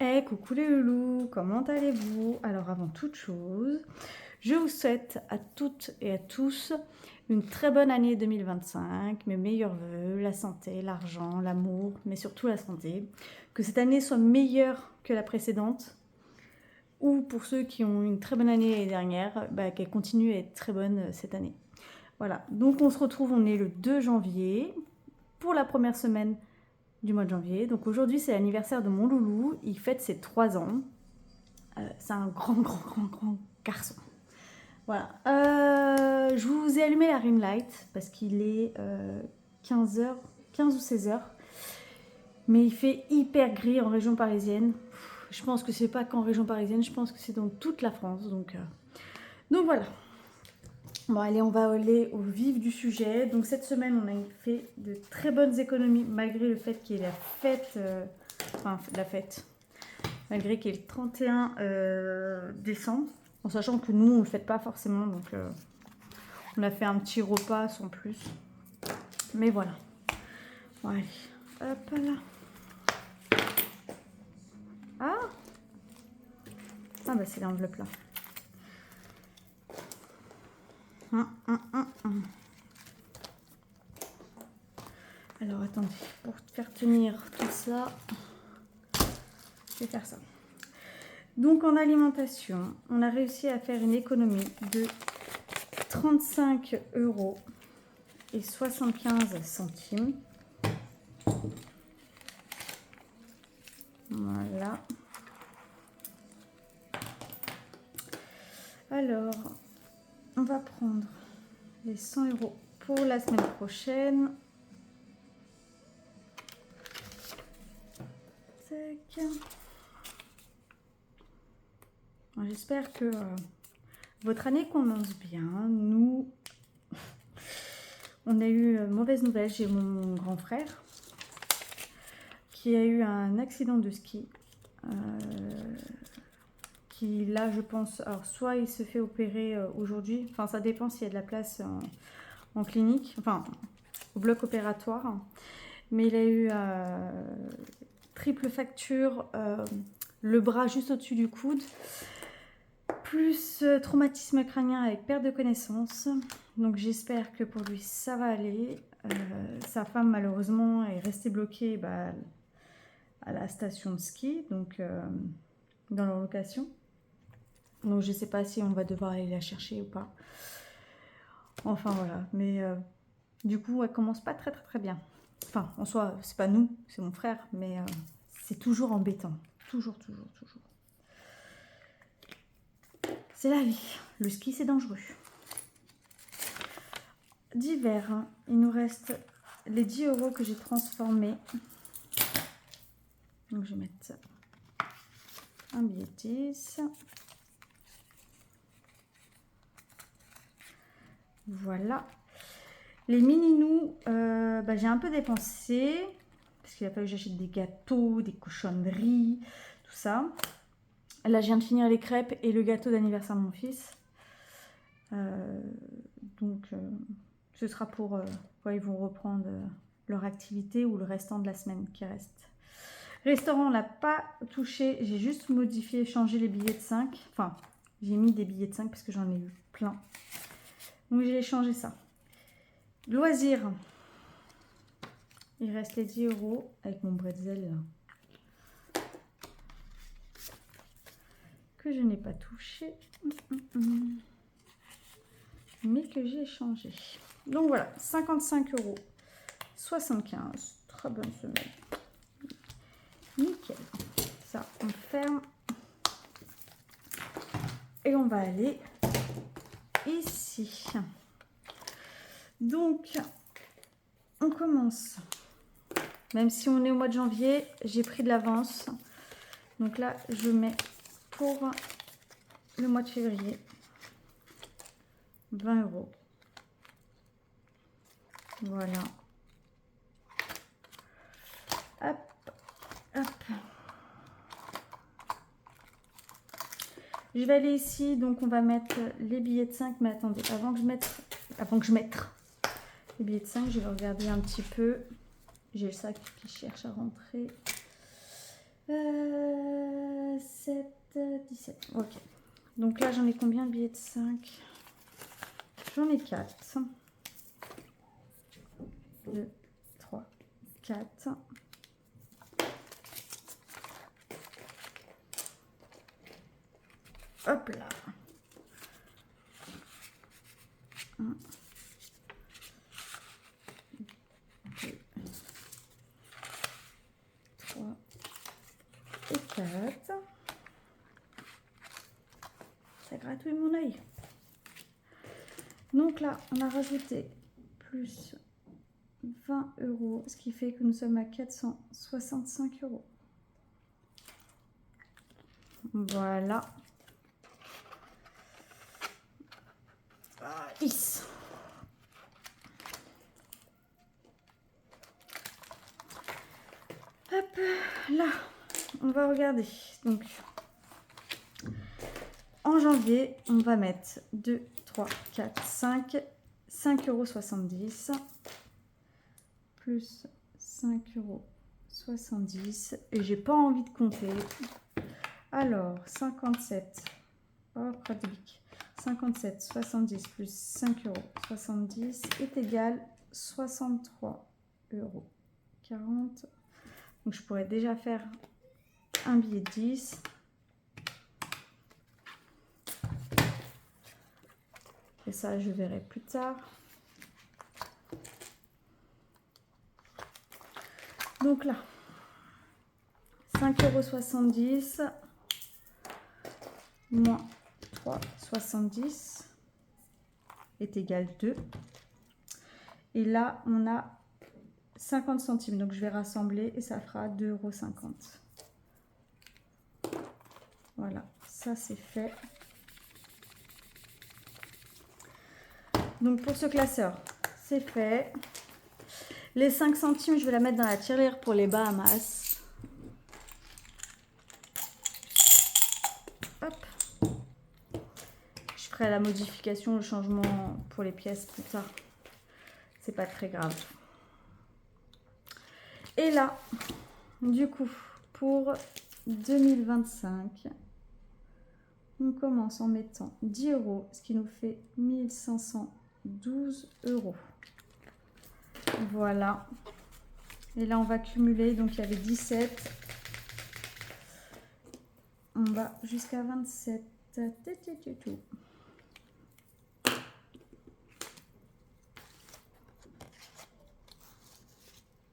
Hey, coucou les loulous, comment allez-vous? Alors avant toute chose, je vous souhaite à toutes et à tous une très bonne année 2025, mes meilleurs vœux, la santé, l'argent, l'amour, mais surtout la santé. Que cette année soit meilleure que la précédente, ou pour ceux qui ont une très bonne année l'année dernière, qu'elle continue à être très bonne cette année. Voilà, donc on se retrouve, on est le 2 janvier, pour la première semaine du mois de janvier. Donc aujourd'hui, c'est l'anniversaire de mon loulou. Il fête ses 3 ans. C'est un grand garçon. Voilà. Je vous ai allumé la ring light parce qu'il est 15h, 15 ou 16h. Mais il fait hyper gris en région parisienne. Je pense que c'est pas qu'en région parisienne, je pense que c'est dans toute la France. Donc voilà. Bon allez, on va aller au vif du sujet. Donc cette semaine, on a fait de très bonnes économies malgré le fait qu'il y ait la fête, malgré qu'il y ait le 31 décembre, en sachant que nous, on ne le fête pas forcément, donc on a fait un petit repas sans plus. Mais voilà. Bon allez, hop là. Ah bah c'est l'enveloppe là. Alors attendez, pour faire tenir tout ça, je vais faire ça. Donc en alimentation, on a réussi à faire une économie de 35 € et 75 centimes. Voilà. Alors, on va prendre les 100 € pour la semaine prochaine. Tac. J'espère que votre année commence bien. Nous, on a eu mauvaise nouvelle. J'ai mon grand frère qui a eu un accident de ski. Qui là, je pense, alors soit il se fait opérer aujourd'hui, enfin ça dépend s'il y a de la place en clinique, enfin au bloc opératoire. Mais il a eu triple fracture, le bras juste au-dessus du coude, plus traumatisme crânien avec perte de connaissance. Donc j'espère que pour lui ça va aller. Sa femme malheureusement est restée bloquée à la station de ski, donc dans leur location. Donc je sais pas si on va devoir aller la chercher ou pas. Enfin voilà, mais du coup elle commence pas très bien. Enfin en soi c'est pas nous, c'est mon frère, mais c'est toujours embêtant. Toujours. C'est la vie. Le ski, c'est dangereux. Divers, hein. Il nous reste les 10 € que j'ai transformés. Donc, je vais mettre un billet de 10. Voilà. Les mini-nous, j'ai un peu dépensé. Parce qu'il a fallu que j'achète des gâteaux, des cochonneries, tout ça. Là, je viens de finir les crêpes et le gâteau d'anniversaire de mon fils. Ce sera pour quand ils vont reprendre leur activité ou le restant de la semaine qui reste. Restaurant, on l'a pas touché. J'ai juste modifié, changé les billets de 5. Enfin, j'ai mis des billets de 5 parce que j'en ai eu plein. Donc, j'ai changé ça. Loisirs. Il reste les 10 € avec mon bretzel là. Que je n'ai pas touché, mais que j'ai changé. Donc voilà, 55,75 €. Très bonne semaine. Nickel. Ça, on ferme. Et on va aller ici. Donc, on commence. Même si on est au mois de janvier, j'ai pris de l'avance. Donc là, je mets pour le mois de février 20 €. Voilà. Hop. Je vais aller ici, donc on va mettre les billets de 5. Mais attendez, avant que je mette les billets de 5, je vais regarder un petit peu. J'ai le sac qui cherche à rentrer. 17. Ok. Donc là, j'en ai combien de billets de 5? J'en ai 4. 2, 3, 4. Hop là. 1, 2, 3 et 4. Ça gratouille mon œil. Donc là, on a rajouté plus 20 €, ce qui fait que nous sommes à 465 €. Voilà. Is. Hop là, on va regarder. Donc, en janvier, on va mettre 2, 3, 4, 5,70 € plus 5,70 € et j'ai pas envie de compter. Alors, 57, oh pratique, 57, 70 plus 5,70 € est égal 63 € 40. Donc, je pourrais déjà faire un billet de 10. Et ça, je verrai plus tard. Donc là, 5,70 € moins 3,70 € est égal 2. Et là, on a 50 centimes. Donc, je vais rassembler et ça fera 2,50 €. Voilà, ça c'est fait. Donc, pour ce classeur, c'est fait. Les 5 centimes, je vais la mettre dans la tirelire pour les Bahamas. Hop. Je ferai la modification, le changement pour les pièces plus tard. C'est pas très grave. Et là, du coup, pour 2025, on commence en mettant 10 €, ce qui nous fait 1512 €. Voilà. Et là, on va cumuler. Donc, il y avait 17. On va jusqu'à 27.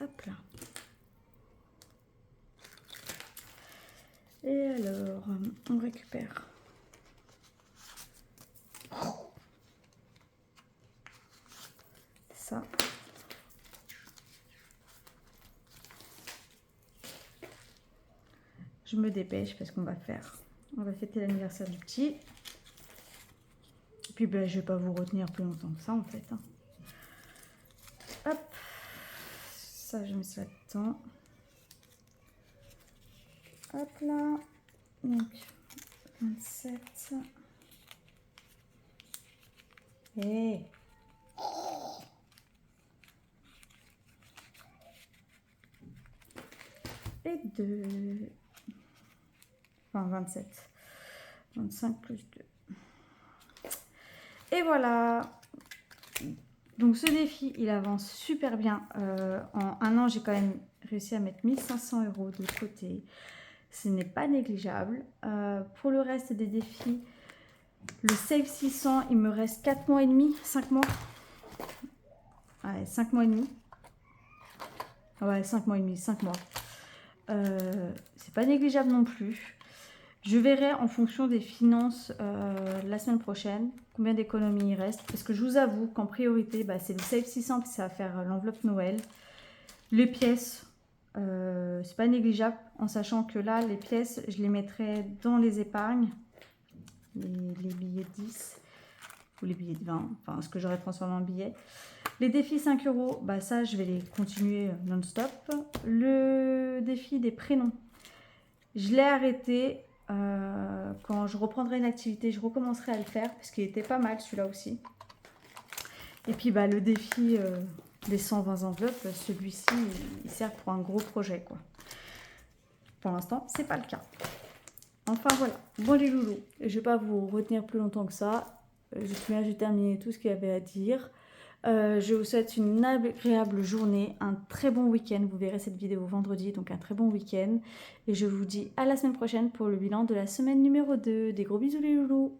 Hop là. Et alors, on récupère. Ça. Je me dépêche parce qu'on va fêter l'anniversaire du petit. Et puis ben, je vais pas vous retenir plus longtemps que ça en fait. Hein. Hop, ça je mets ça dedans. Hop là, donc 27. Et 2. Enfin 27. 25 plus 2. Et voilà. Donc ce défi, il avance super bien. En un an, j'ai quand même réussi à mettre 1500 € de côté. Ce n'est pas négligeable. Pour le reste des défis, le Save 600, il me reste 4 mois et demi, 5 mois. Ouais, 5 mois et demi. Ouais, 5 mois et demi, 5 mois. C'est pas négligeable non plus. Je verrai en fonction des finances la semaine prochaine combien d'économies il reste. Parce que je vous avoue qu'en priorité, bah, c'est le Save 600 qui ça va faire l'enveloppe Noël. Les pièces, c'est pas négligeable. En sachant que là, les pièces, je les mettrai dans les épargnes. Les billets de 10 ou les billets de 20. Enfin, ce que j'aurais transformé en billets. Les défis 5 €, bah, ça, je vais les continuer non-stop. Le défi des prénoms, je l'ai arrêté. Quand je reprendrai une activité, je recommencerai à le faire parce qu'il était pas mal celui-là aussi. Et puis bah, le défi des 120 enveloppes, celui-ci, il, il sert pour un gros projet, quoi. Pour l'instant, c'est pas le cas. Enfin voilà, bon les loulous, je vais pas vous retenir plus longtemps que ça. J'ai terminé tout ce qu'il y avait à dire. Je vous souhaite une agréable journée, un très bon week-end. Vous verrez cette vidéo vendredi, donc un très bon week-end. Et je vous dis à la semaine prochaine pour le bilan de la semaine numéro 2. Des gros bisous les loulous.